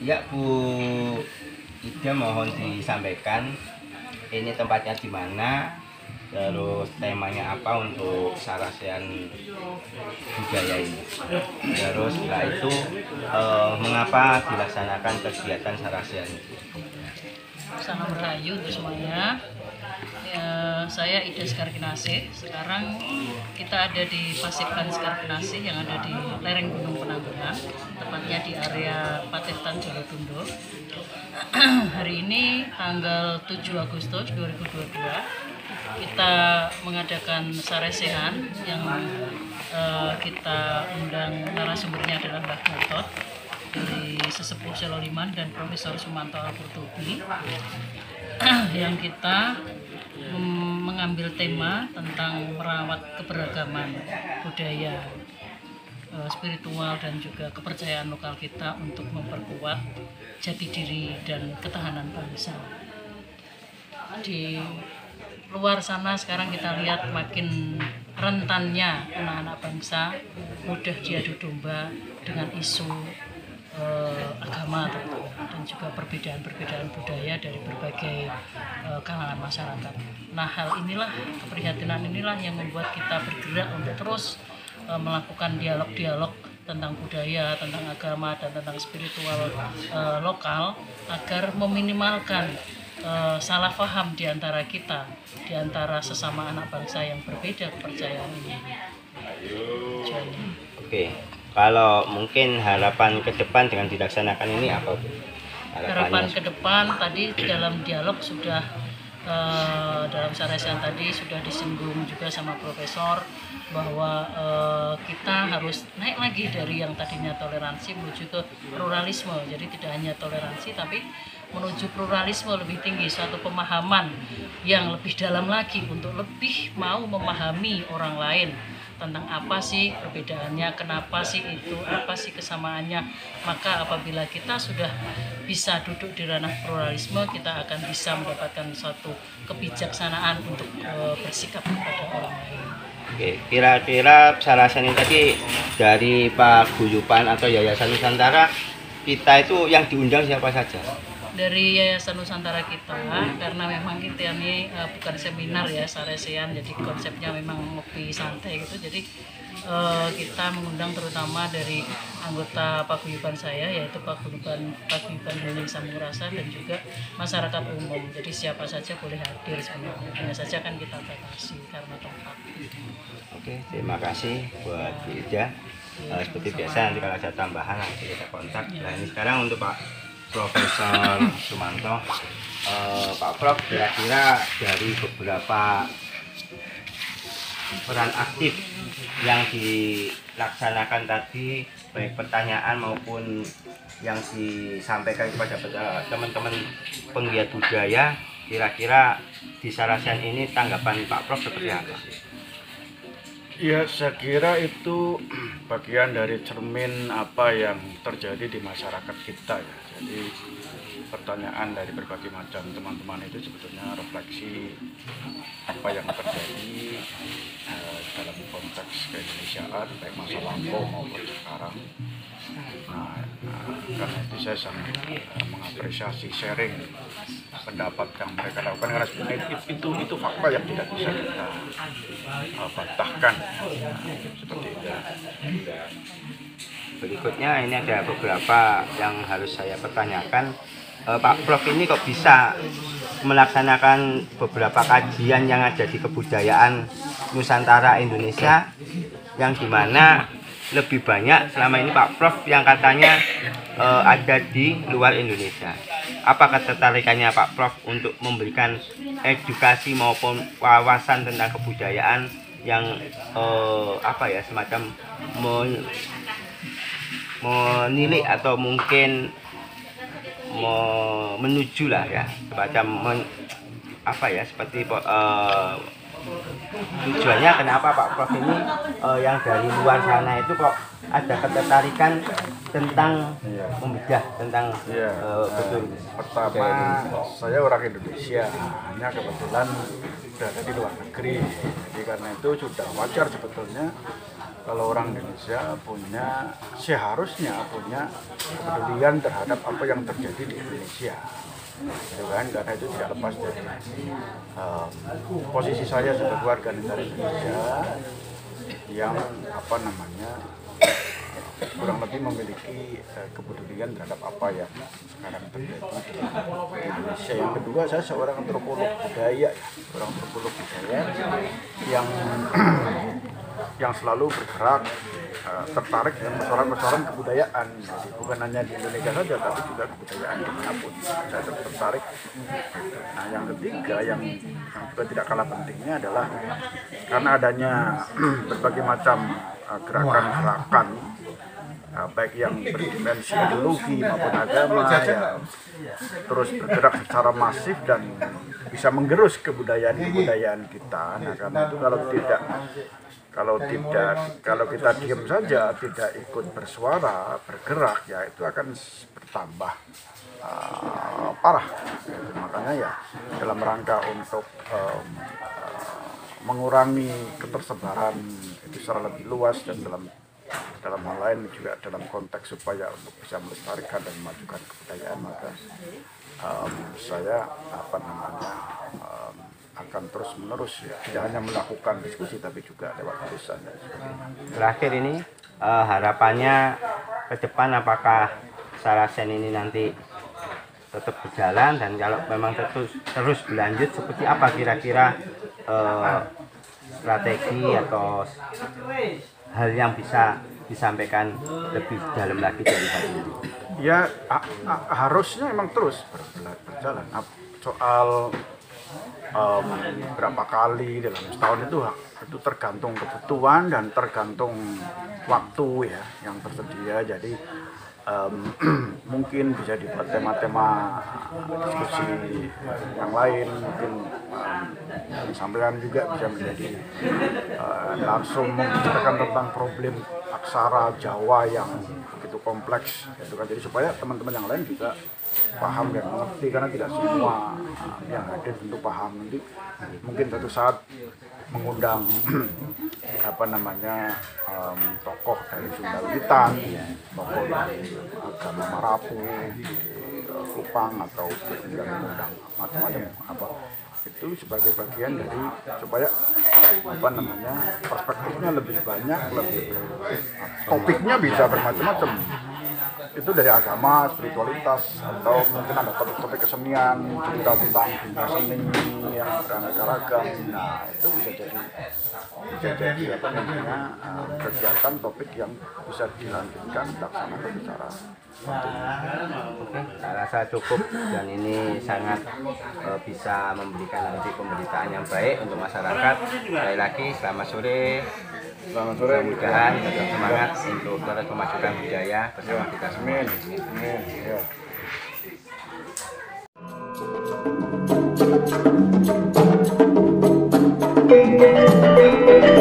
Ya Bu Ida, mohon disampaikan ini tempatnya di mana, terus temanya apa untuk Sarasehan budaya ini. Terus setelah itu mengapa dilaksanakan kegiatan Sarasehan itu. Salam Rahayu untuk semuanya. Saya Ida Skarkinasih. Sekarang kita ada di Paseban Skarkinasih yang ada di lereng Gunung Penanggungan, tepatnya di area Patetan Jolotundo. Hari ini tanggal 7 Agustus 2022 kita mengadakan Sarasehan yang kita undang narasumbernya adalah Mbah Gatot dari Sesepuh Seloliman dan Profesor Sumanto Al-Qurtubi yang kita mengambil tema tentang merawat keberagaman budaya, spiritual dan juga kepercayaan lokal kita untuk memperkuat jati diri dan ketahanan bangsa. Di luar sana sekarang kita lihat makin rentannya anak-anak bangsa mudah diadu domba dengan isu agama dan juga perbedaan-perbedaan budaya dari berbagai kalangan masyarakat. Nah, hal inilah, keprihatinan inilah yang membuat kita bergerak untuk terus melakukan dialog-dialog tentang budaya, tentang agama, dan tentang spiritual lokal agar meminimalkan salah paham di antara kita, di antara sesama anak bangsa yang berbeda kepercayaan ini. Oke. Kalau mungkin harapan ke depan dengan dilaksanakan ini apa, Bu? Harapan ke depan tadi dalam dialog sudah dalam Sarasehan tadi sudah disinggung juga sama Profesor bahwa kita harus naik lagi dari yang tadinya toleransi menuju ke pluralisme. Jadi tidak hanya toleransi tapi menuju pluralisme lebih tinggi, suatu pemahaman yang lebih dalam lagi untuk lebih mau memahami orang lain tentang apa sih perbedaannya, kenapa sih itu, apa sih kesamaannya. Maka apabila kita sudah bisa duduk di ranah pluralisme, kita akan bisa mendapatkan suatu kebijaksanaan untuk bersikap kepada orang lain. Oke, kira-kira Sarasehan ini tadi dari paguyuban atau Yayasan Nusantara kita itu yang diundang siapa saja? Dari Yayasan Nusantara kita, karena memang kita ini bukan seminar ya Sarasehan, jadi konsepnya memang lebih santai gitu. Jadi kita mengundang terutama dari anggota paguyuban saya, yaitu paguyuban Hening Samurasa, dan juga masyarakat umum. Jadi siapa saja boleh hadir sebenarnya, hanya saja kan kita batasi karena tempat. Oke, terima kasih buat Bu Ida. Seperti biasa nanti kalau ada tambahan nanti kita kontak. Nah, ini sekarang untuk Pak Profesor Sumanto, Pak Prof, kira-kira dari beberapa peran aktif yang dilaksanakan tadi, baik pertanyaan maupun yang disampaikan kepada teman-teman penggiat budaya, kira-kira di Sarasehan ini tanggapan Pak Prof seperti apa? Ya, saya kira itu bagian dari cermin apa yang terjadi di masyarakat kita ya. Jadi pertanyaan dari berbagai macam teman-teman itu sebetulnya refleksi apa yang terjadi dalam konteks keindonesiaan, baik masa lampau maupun sekarang. Nah, karena itu saya sangat mengapresiasi sharing pendapat yang mereka lakukan, karena sebenarnya itu fakta yang tidak bisa kita bantahkan, seperti itu. Berikutnya ini ada beberapa yang harus saya pertanyakan. Pak Prof ini kok bisa melaksanakan beberapa kajian yang ada di kebudayaan Nusantara Indonesia, yang dimana lebih banyak selama ini Pak Prof yang katanya ada di luar Indonesia. Apa ketertarikannya Pak Prof untuk memberikan edukasi maupun wawasan tentang kebudayaan yang semacam menilik atau mungkin menuju lah ya, semacam seperti tujuannya kenapa Pak Prof ini yang dari luar sana itu kok ada ketertarikan tentang membedah tentang betul. Pertama, saya orang Indonesia, hanya kebetulan berada di luar negeri. Jadi karena itu sudah wajar sebetulnya kalau orang Indonesia seharusnya punya kepedulian terhadap apa yang terjadi di Indonesia, gitu kan? Karena itu tidak lepas dari posisi saya sebagai warga negara Indonesia yang kurang lebih memiliki kepedulian terhadap apa yang sekarang terjadi di Indonesia. Yang kedua, saya seorang antropolog budaya, yang selalu bergerak, tertarik dengan persoalan-persoalan kebudayaan. Jadi bukan hanya di Indonesia saja, tapi juga kebudayaan dimanapun. Saya tertarik. Nah, yang ketiga, yang juga tidak kalah pentingnya adalah karena adanya berbagai macam gerakan-gerakan, baik yang berdimensi ideologi maupun agama, ya, terus bergerak secara masif dan bisa menggerus kebudayaan kita. Nah, karena itu kalau kita diam saja, tidak ikut bersuara, bergerak, ya itu akan bertambah parah. Makanya ya dalam rangka untuk mengurangi ketersebaran itu secara lebih luas dan dalam hal lain juga dalam konteks supaya untuk bisa melestarikan dan memajukan kebudayaan, maka saya akan terus menerus, ya, tidak hanya melakukan diskusi tapi juga lewat tulisan dan sebagainya. Terakhir ini harapannya ke depan, apakah Sarasen ini nanti tetap berjalan, dan kalau memang terus berlanjut, seperti apa kira-kira strategi atau hal yang bisa disampaikan lebih dalam lagi dari hal ini? Ya harusnya memang terus berjalan. Soal berapa kali dalam setahun itu tergantung kebutuhan dan tergantung waktu, ya, yang tersedia. Jadi mungkin bisa dibuat tema-tema diskusi yang lain, mungkin sampaian juga bisa menjadi langsung membicarakan tentang problem aksara Jawa yang begitu kompleks, gitu kan. Jadi supaya teman-teman yang lain juga paham dan mengerti, karena tidak semua yang hadir tentu paham. Nanti mungkin suatu saat mengundang tokoh dari Sunda Wiwitan, tokoh dari agama Marapu, Kupang, atau mengundang macam-macam itu sebagai bagian dari supaya perspektifnya lebih banyak, topiknya bisa bermacam-macam. Itu dari agama, spiritualitas, atau mungkin ada topik-topik kesenian, cerita tentang dunia seni yang beraneka ragam. Nah, itu bisa jadi kegiatan topik yang bisa dilanjutkan, dilaksanakan secara Oke, saya rasa cukup, dan ini sangat bisa memberikan nanti pemberitaan yang baik untuk masyarakat. Sekali lagi selamat sore. Mudah-mudahan tetap semangat untuk terus memajukan budaya bersama kita semua. Amin.